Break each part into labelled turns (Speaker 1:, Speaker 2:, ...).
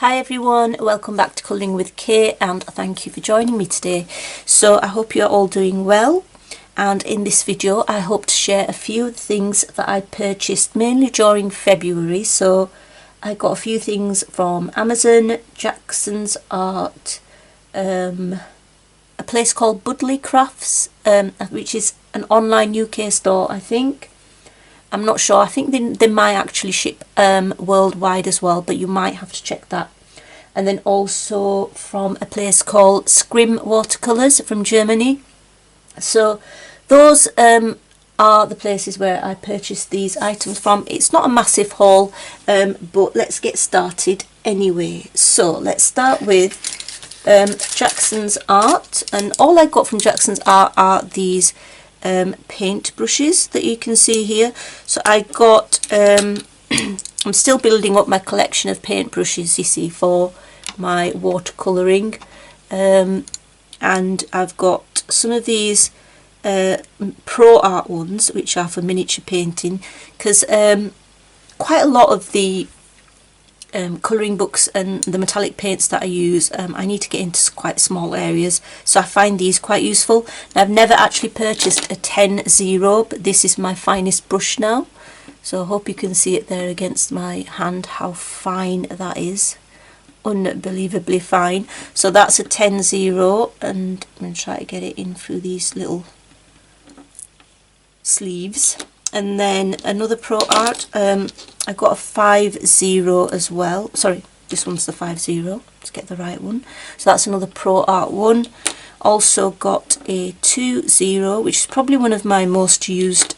Speaker 1: Hi everyone, welcome back to Colouring with Kate and thank you for joining me today. So I hope you're all doing well, and in this video I hope to share a few of the things that I purchased mainly during February. So I got a few things from Amazon, Jackson's Art, a place called Woodley Crafts, which is an online UK store I think. I'm not sure, I think they might actually ship worldwide as well, but you might have to check that. And then also from a place called Scrim Watercolors from Germany. So those are the places where I purchased these items from. It's not a massive haul, but let's get started anyway. So let's start with Jackson's Art, and all I got from Jackson's Art are these paint brushes that you can see here. So I got I'm still building up my collection of paint brushes, you see, for my watercolouring, and I've got some of these Pro Art ones which are for miniature painting, because quite a lot of the colouring books and the metallic paints that I use, I need to get into quite small areas, so I find these quite useful. Now, I've never actually purchased a 10-0, but this is my finest brush now, so I hope you can see it there against my hand how fine that is. Unbelievably fine. So that's a 10-0, and I'm going to try to get it in through these little sleeves. And then another Pro Art, I got a 5-0 as well. Sorry, this one's the 5-0. Let's get the right one. So that's another Pro Art one. Also got a 2-0, which is probably one of my most used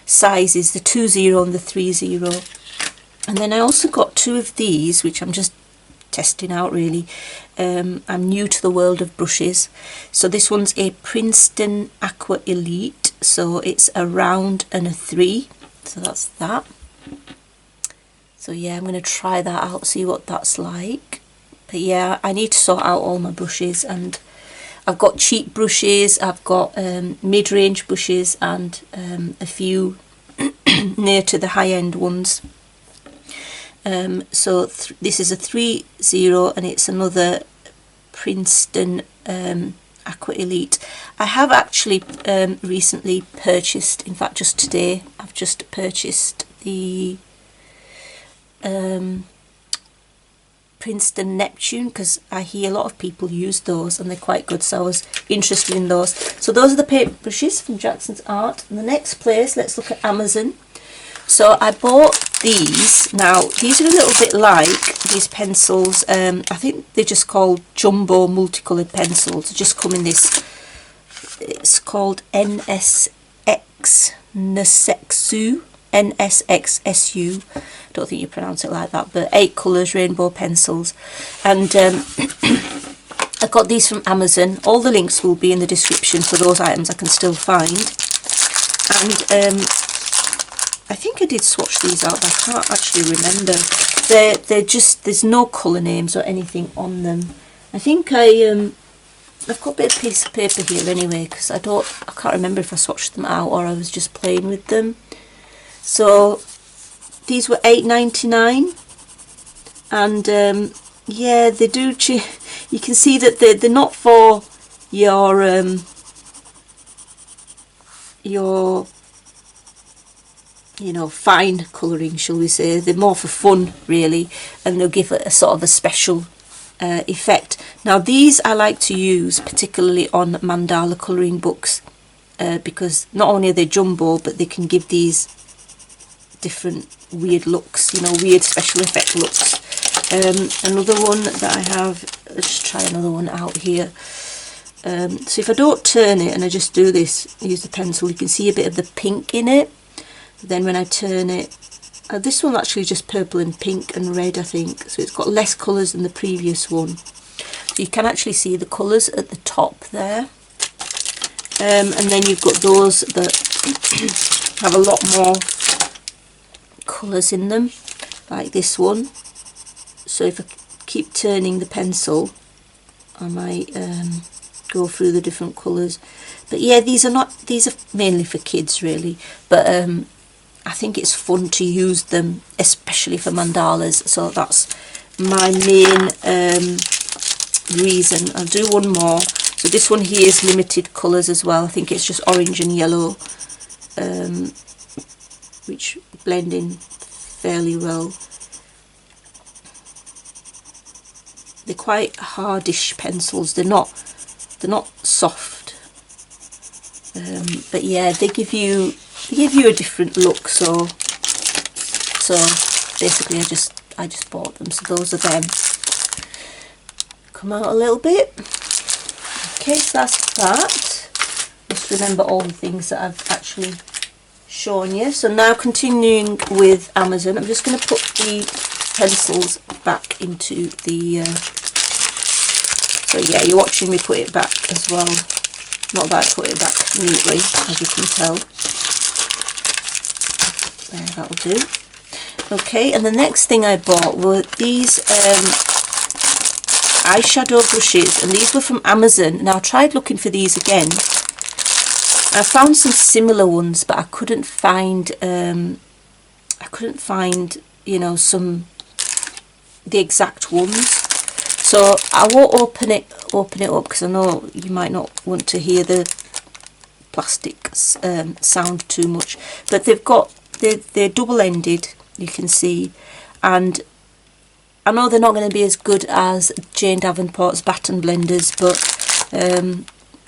Speaker 1: sizes, the 2-0 and the 3-0. And then I also got two of these, which I'm just testing out really. I'm new to the world of brushes. So this one's a Princeton Aqua Elite. So it's a round and a 3. So that's that. So yeah, I'm going to try that out, see what that's like. But yeah, I need to sort out all my brushes, and I've got cheap brushes, I've got mid-range brushes, and a few near to the high-end ones. So this is a 3-0, and it's another Princeton Aqua Elite. I have actually recently purchased, in fact just today, I've just purchased the Princeton Neptune, because I hear a lot of people use those and they're quite good, so I was interested in those. So those are the paint brushes from Jackson's Art. And the next place, let's look at Amazon. So I bought these. Now these are a little bit like these pencils, I think they're just called jumbo multicoloured pencils. They just come in this, it's called NSX Nesexu, NSXSU, I don't think you pronounce it like that, but 8 colours rainbow pencils. And I got these from Amazon. All the links will be in the description for those items I can still find. And I think I did swatch these out, but I can't actually remember. They're just, there's no colour names or anything on them. I think I've got a bit of piece of paper here anyway, because I can't remember if I swatched them out or I was just playing with them. So these were $8.99, and yeah, they do. You can see that they're not for your you know, fine colouring, shall we say. They're more for fun really, and they'll give it a sort of a special effect. Now these I like to use particularly on mandala colouring books, because not only are they jumbo, but they can give these different weird looks, you know, weird special effect looks. Another one that I have, let's just try another one out here. So if I don't turn it and I just do this, use the pencil, you can see a bit of the pink in it. Then when I turn it, this one actually just purple and pink and red, I think, so it's got less colours than the previous one. So you can actually see the colours at the top there, and then you've got those that have a lot more colours in them, like this one. So if I keep turning the pencil, I might go through the different colours. But yeah, these are mainly for kids really, but I think it's fun to use them, especially for mandalas, so that's my main reason. I'll do one more. So this one here is limited colours as well. I think it's just orange and yellow, which blend in fairly well. They're quite hardish pencils. They're not soft, but yeah, they give you a different look. So basically, I just bought them. So those are them. Come out a little bit. Okay, so that's that. Just remember all the things that I've actually shown you. So now continuing with Amazon, I'm just going to put the pencils back into the so yeah, you're watching me put it back as well. Not that I put it back neatly, as you can tell. There, that'll do. Okay, and the next thing I bought were these eyeshadow brushes, and these were from Amazon. Now I tried looking for these again. I found some similar ones, but I couldn't find you know, the exact ones. So I won't open it up because I know you might not want to hear the plastic sound too much. But they're double-ended, you can see, and I know they're not going to be as good as Jane Davenport's baton blenders, but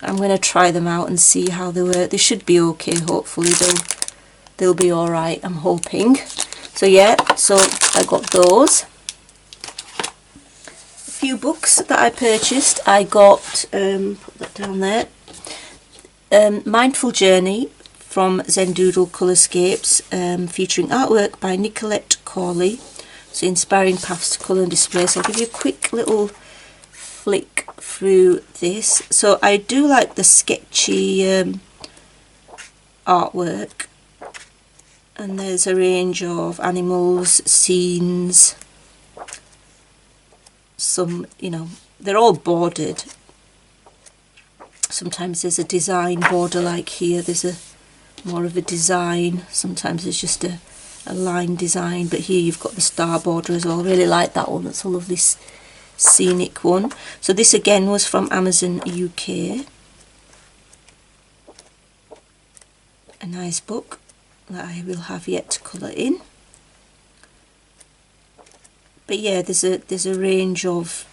Speaker 1: I'm going to try them out and see how they work. They should be okay. Hopefully they'll be all right. I'm hoping. So yeah, so I got those. A few books that I purchased. I got put that down there. Mindful Journey from Zen Doodle Colorscapes, featuring artwork by Nicolette Corley. So inspiring paths to colour and display. So I'll give you a quick little flick through this. So I do like the sketchy artwork, and there's a range of animals, scenes, some, you know, they're all bordered. Sometimes there's a design border, like here there's a more of a design. Sometimes there's just a line design, but here you've got the star border as well. Really like that one. That's a lovely scenic one. So this again was from Amazon UK. A nice book that I will have yet to colour in. But yeah, there's a range of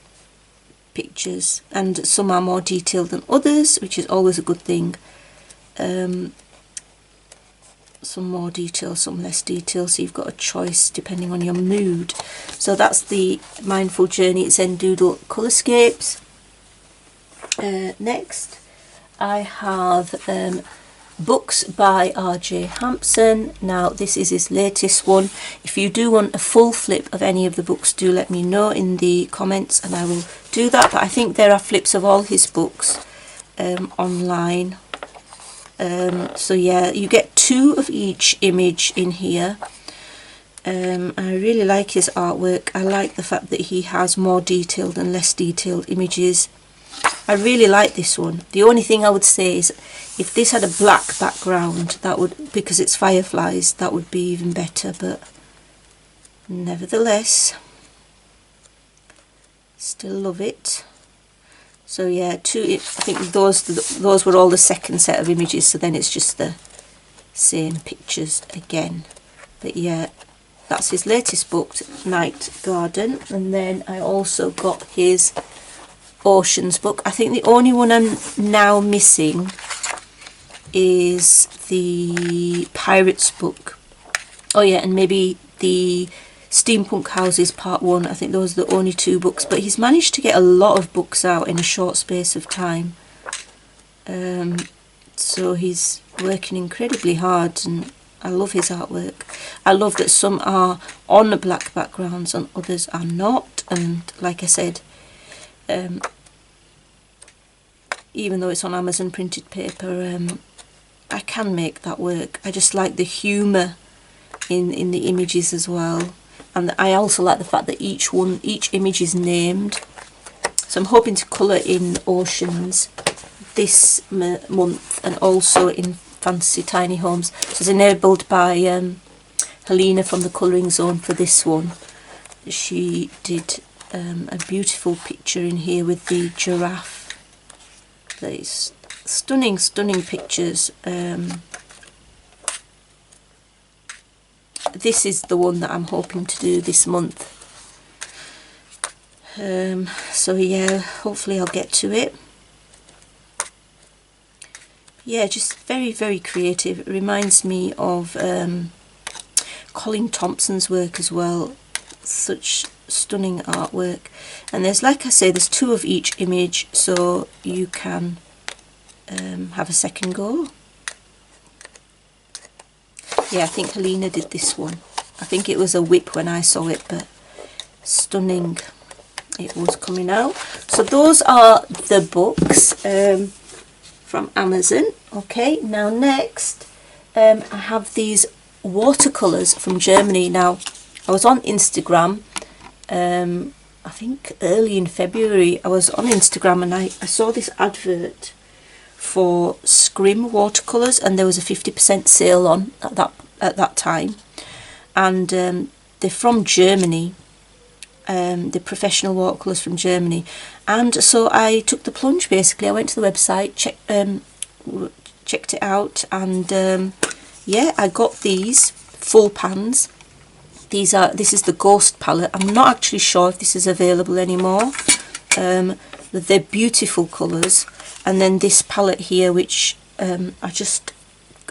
Speaker 1: pictures, and some are more detailed than others, which is always a good thing. Some more detail, some less detail, so you've got a choice depending on your mood. So that's the Mindful Journey Zen Doodle Colorscapes. Next I have books by R.J. Hampson. Now this is his latest one. If you do want a full flip of any of the books, do let me know in the comments and I will do that. But I think there are flips of all his books online. So yeah, you get 2 of each image in here. I really like his artwork. I like the fact that he has more detailed and less detailed images. I really like this one. The only thing I would say is if this had a black background, that would, because it's fireflies, that would be even better, but nevertheless, still love it. So yeah, I think those were all the second set of images, so then it's just the same pictures again. But yeah, that's his latest book, Night Garden. And then I also got his Oceans book. I think the only one I'm now missing is the Pirates book. Oh yeah, and maybe the Steampunk Houses Part 1. I think those are the only 2 books, but he's managed to get a lot of books out in a short space of time. So he's working incredibly hard, and I love his artwork. I love that some are on the black backgrounds and others are not, and like I said, even though it's on Amazon printed paper, I can make that work. I just like the humour in the images as well. And I also like the fact that each image is named. So I'm hoping to colour in Oceans this month, and also in Fancy Tiny Homes. So it's enabled by Helena from the Colouring Zone for this one. She did a beautiful picture in here with the giraffe. These stunning pictures. This is the one that I'm hoping to do this month. So yeah, hopefully I'll get to it. Yeah, just very creative. It reminds me of Colin Thompson's work as well. Such stunning artwork. And there's, like I say, there's 2 of each image, so you can have a second go. Yeah, I think Helena did this one. I think it was a whip when I saw it, but stunning it was coming out. So those are the books from Amazon. Okay, now next I have these watercolors from Germany. Now I was on Instagram, I think early in February I was on Instagram, and I saw this advert for Scrim watercolors, and there was a 50% sale on at that time, and they're from Germany. The professional watercolors from Germany, and so I took the plunge. Basically, I went to the website, checked it out, and yeah, I got these full pans. This is the Ghost palette. I'm not actually sure if this is available anymore, but they're beautiful colours. And then this palette here, which are just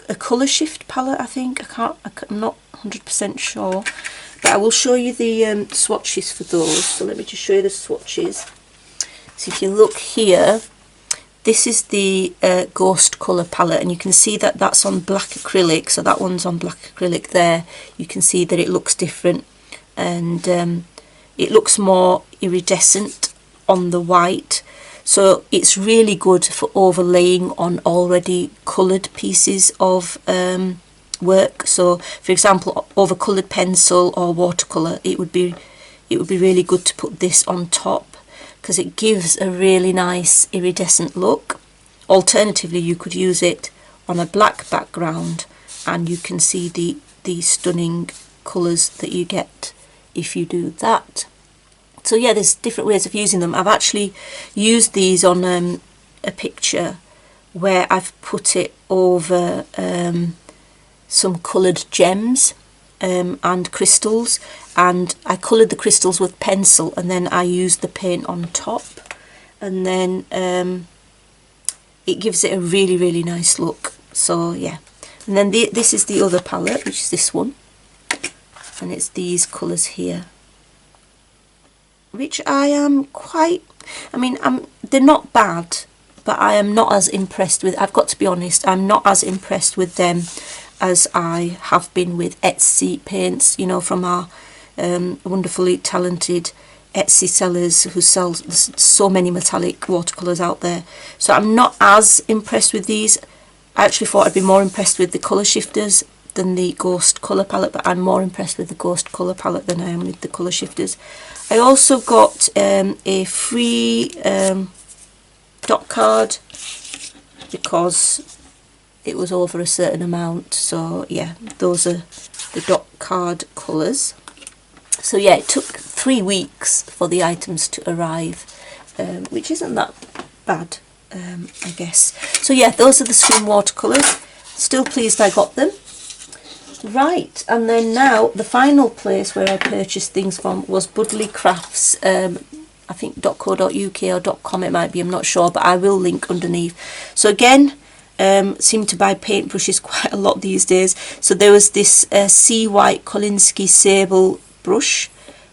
Speaker 1: a colour shift palette, I think. I'm not 100% sure, but I will show you the swatches for those. So let me just show you the swatches. So if you look here, this is the Ghost colour palette, and you can see that that's on black acrylic. So that one's on black acrylic there. You can see that it looks different, and it looks more iridescent on the white. So it's really good for overlaying on already coloured pieces of work. So for example, over coloured pencil or watercolour, it would be really good to put this on top, because it gives a really nice iridescent look. Alternatively, you could use it on a black background, and you can see the stunning colours that you get if you do that. So yeah, there's different ways of using them. I've actually used these on a picture where I've put it over some coloured gems and crystals, and I coloured the crystals with pencil, and then I used the paint on top, and then it gives it a really nice look. So yeah, and then this is the other palette, which is this one, and it's these colours here, which I am quite, I mean, they're not bad, but I am not as impressed with, I've got to be honest, I'm not as impressed with them as I have been with Etsy paints, you know, from our wonderfully talented Etsy sellers who sell so many metallic watercolours out there. So I'm not as impressed with these. I actually thought I'd be more impressed with the colour shifters than the Ghost colour palette, but I'm more impressed with the Ghost colour palette than I am with the colour shifters. I also got a free dot card because it was over a certain amount. So yeah, those are the dot card colours. So yeah, it took 3 weeks for the items to arrive, which isn't that bad, I guess. So yeah, those are the Scrim watercolours. Still pleased I got them. Right, and then now the final place where I purchased things from was Woodley Crafts. I think .co.uk or .com it might be, I'm not sure, but I will link underneath. So again, seem to buy paintbrushes quite a lot these days. So there was this Sea White Kolinsky Sable brush,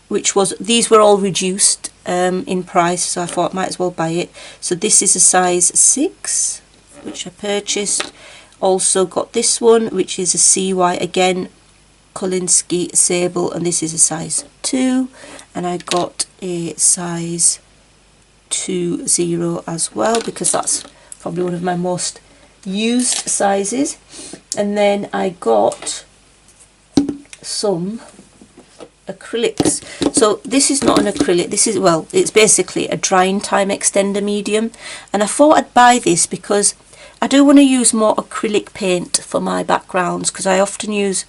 Speaker 1: which was, these were all reduced in price, so I thought might as well buy it. So this is a size 6, which I purchased. Also got this one, which is a Sea White, again Kolinsky Sable, and this is a size 2, and I got a size 2.0 as well, because that's probably one of my most used sizes. And then I got some acrylics. So this is not an acrylic, this is, well, it's basically a drying time extender medium, and I thought I'd buy this because I do want to use more acrylic paint for my backgrounds, because I often use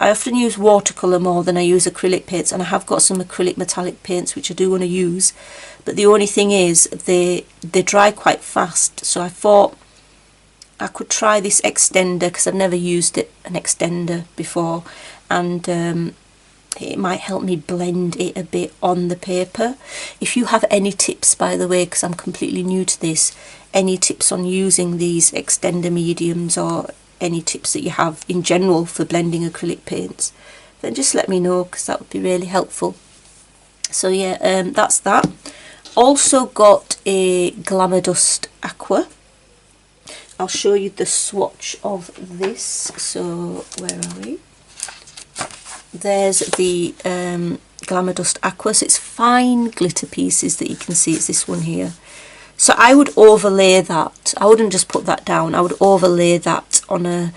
Speaker 1: I often use watercolour more than I use acrylic paints, and I have got some acrylic metallic paints which I do want to use, but the only thing is they dry quite fast. So I thought I could try this extender because I've never used an extender before, and it might help me blend it a bit on the paper. If you have any tips, by the way, because I'm completely new to this, any tips on using these extender mediums, or any tips that you have in general for blending acrylic paints, then just let me know, because that would be really helpful. So yeah, that's that. Also got a Glamour Dust Aqua. I'll show you the swatch of this. So where are we? There's the Glamour Dust Aqua. So it's fine glitter pieces that you can see. It's this one here. So I would overlay that. I wouldn't just put that down. I would overlay that on a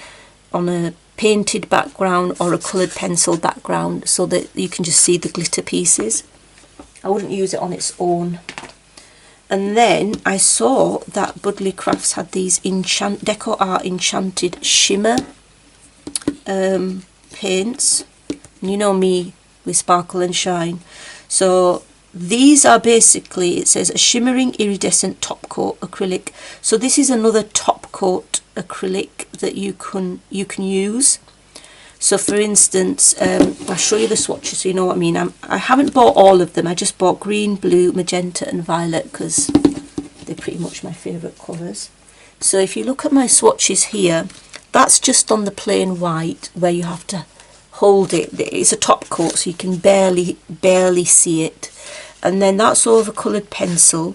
Speaker 1: painted background or a coloured pencil background, so that you can just see the glitter pieces. I wouldn't use it on its own. And then I saw that Woodley Crafts had these Deco Art Enchanted Shimmer paints. And you know me with sparkle and shine. So these are basically, it says a shimmering iridescent top coat acrylic. So this is another top coat acrylic that you can use. So for instance, I'll show you the swatches so you know what I mean. I haven't bought all of them. I just bought green, blue, magenta and violet because they're pretty much my favourite colours. So if you look at my swatches here, that's just on the plain white where you have to hold it. It's a top coat so you can barely see it. And then that's over coloured pencil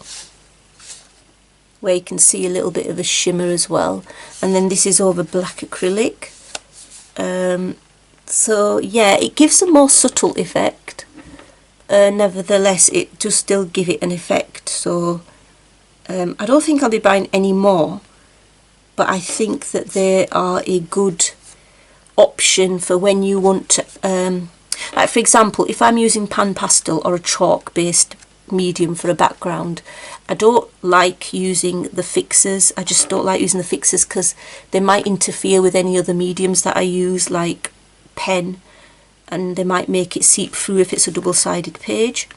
Speaker 1: where you can see a little bit of a shimmer as well. And then this is over black acrylic. So yeah, it gives a more subtle effect. Nevertheless, it does still give it an effect. So I don't think I'll be buying any more, but I think that they are a good option for when you want to, like for example, if I'm using pan pastel or a chalk based medium for a background, I don't like using the fixers. I just don't like using the fixers because they might interfere with any other mediums that I use, like pen, and they might make it seep through if it's a double-sided page.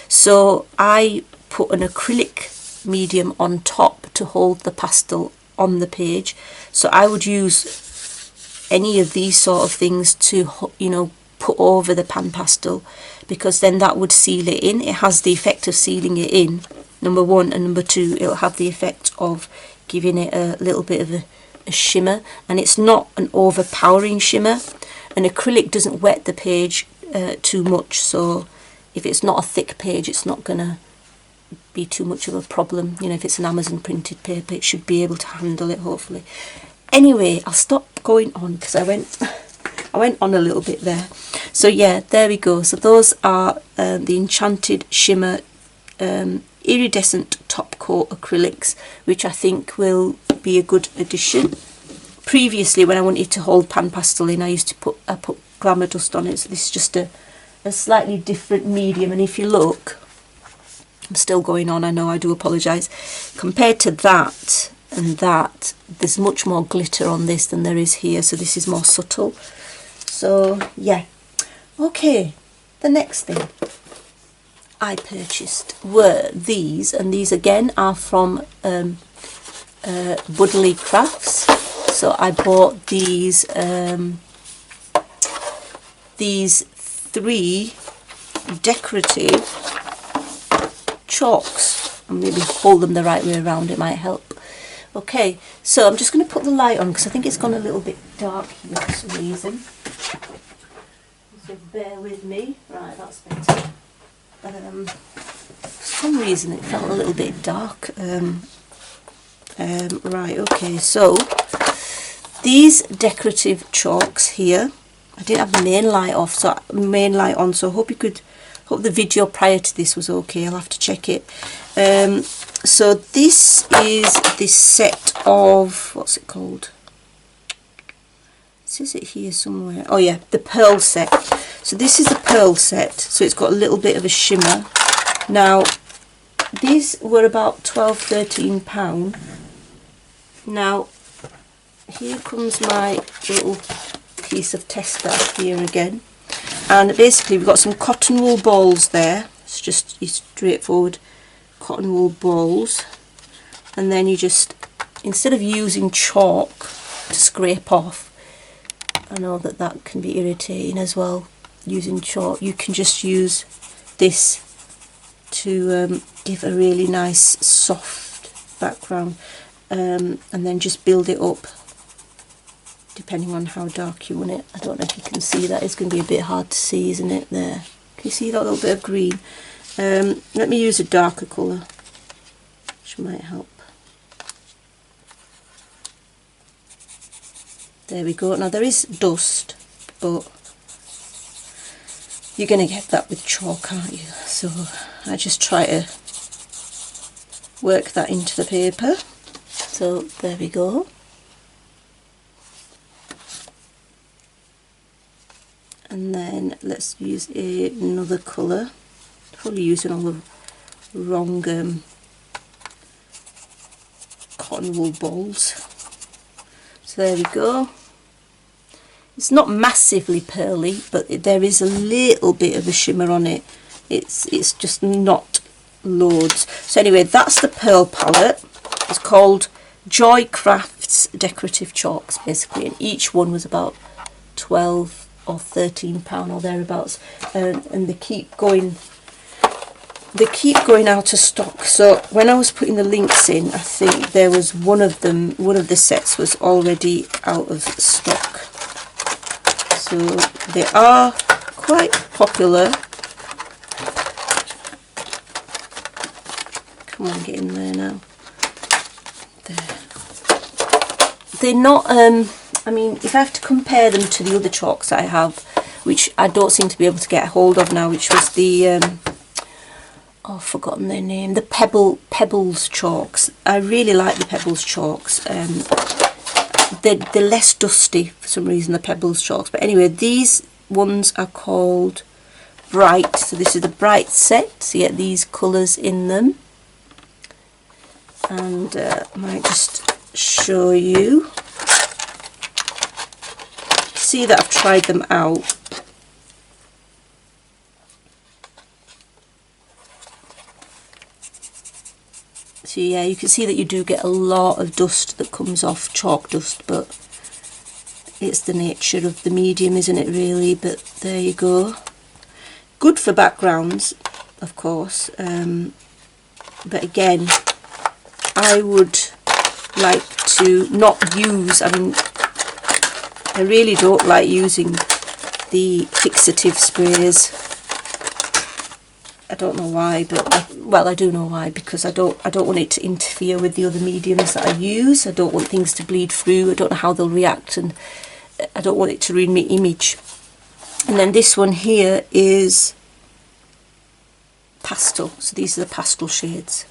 Speaker 1: So I put an acrylic medium on top to hold the pastel on the page. So I would use any of these sort of things to, you know, put over the pan pastel, because then that would seal it in. It has the effect of sealing it in, number one, and number two, it'll have the effect of giving it a little bit of a shimmer, and it's not an overpowering shimmer. An acrylic doesn't wet the page too much, so if it's not a thick page, it's not gonna be too much of a problem. You know, if it's an Amazon printed paper, it should be able to handle it, hopefully. Anyway, I'll stop going on because I went on a little bit there. So yeah, there we go. So those are the Enchanted Shimmer iridescent top coat acrylics, which I think will be a good addition. Previously, when I wanted to hold pan pastel in, I put Glamour Dust on it. So this is just a slightly different medium, and if you look, I'm still going on, I know, I do apologise. Compared to that and that, there's much more glitter on this than there is here, so this is more subtle. So yeah, okay, the next thing I purchased were these, and these again are from Woodley Crafts. So I bought these three decorative chalks. I'll maybe hold them the right way around, it might help. Okay, so I'm just going to put the light on because I think it's gone a little bit dark here for some reason. So bear with me. Right, that's better. For some reason it felt a little bit dark. Right, okay, so these decorative chalks here, I didn't have the main light off, so main light on, so I hope the video prior to this was okay. I'll have to check it. So this is this set of, what's it called? It says it here somewhere. Oh yeah, the pearl set. So this is the pearl set, so it's got a little bit of a shimmer. Now these were about £12–13. Now here comes my little piece of tester here again. And basically we've got some cotton wool balls there. It's just your straightforward cotton wool balls. And then you just, instead of using chalk to scrape off, I know that that can be irritating as well, using chalk, you can just use this to give a really nice soft background, and then just build it up depending on how dark you want it. I don't know if you can see that, it's going to be a bit hard to see, isn't it, there? Can you see that little bit of green? Let me use a darker colour, which might help. There we go. Now there is dust, but you're going to get that with chalk, aren't you? So I just try to work that into the paper. So there we go. And then let's use another colour. Probably using all the wrong cotton wool balls. So there we go. It's not massively pearly, but there is a little bit of a shimmer on it. It's just not loads. So anyway, that's the pearl palette. It's called Joy Crafts Decorative Chalks, basically, and each one was about 12 or 13 pound or thereabouts, and they keep going out of stock. So when I was putting the links in, I think there was one of the sets was already out of stock. So they are quite popular. Come on, get in there now. There. They're not, I mean, if I have to compare them to the other chalks that I have, which I don't seem to be able to get a hold of now, which was the oh, I've forgotten their name, the Pebbles chalks. I really like the Pebbles chalks. They're less dusty for some reason, the Pebbles chalks. But anyway, these ones are called Bright. So this is the Bright set. So you get these colours in them. And I might just show you. See that I've tried them out. So yeah, you can see that you do get a lot of dust that comes off, chalk dust, but it's the nature of the medium, isn't it, really? But there you go. Good for backgrounds, of course, but again, I would like to not use, I mean, I really don't like using the fixative sprays. I don't know why, but well, I do know why, because I don't want it to interfere with the other mediums that I use. I don't want things to bleed through. I don't know how they'll react, and I don't want it to ruin my image. And then this one here is pastel. So these are the pastel shades.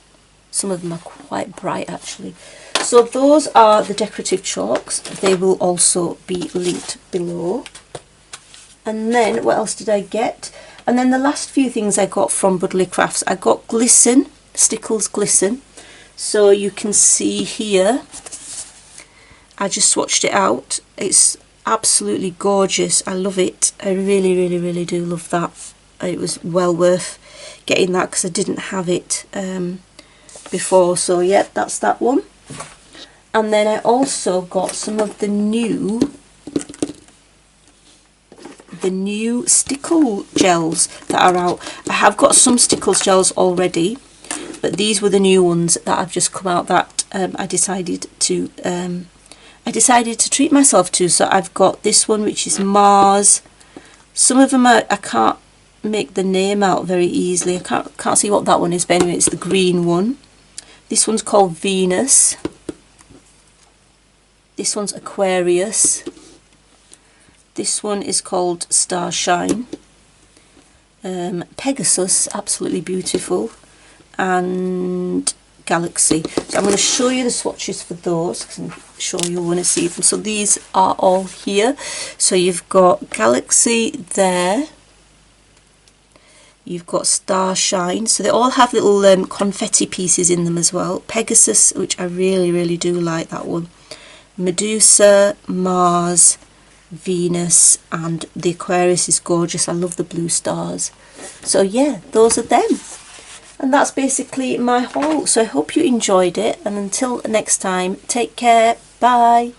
Speaker 1: Some of them are quite bright, actually. So those are the decorative chalks. They will also be linked below. And then what else did I get? And then the last few things I got from Woodley Crafts, I got glisten, Stickles glisten. So you can see here, I just swatched it out. It's absolutely gorgeous. I love it. I really, really, really do love that. It was well worth getting that because I didn't have it before. So yeah, that's that one. And then I also got some of the new Stickle gels that are out. I have got some Stickles gels already, but these were the new ones that have just come out that I decided to treat myself to. So I've got this one, which is Mars. Some of them I can't make the name out very easily. I can't see what that one is, but anyway, it's the green one. This one's called Venus. This one's Aquarius. This one is called Starshine. Pegasus, absolutely beautiful. And Galaxy. So I'm going to show you the swatches for those, because I'm sure you'll want to see them. So these are all here. So you've got Galaxy there. You've got Starshine. So they all have little confetti pieces in them as well. Pegasus, which I really, really do like that one. Medusa, Mars, Venus, and the Aquarius is gorgeous. I love the blue stars. So yeah, those are them. And that's basically my haul. So I hope you enjoyed it, and until next time, take care. Bye.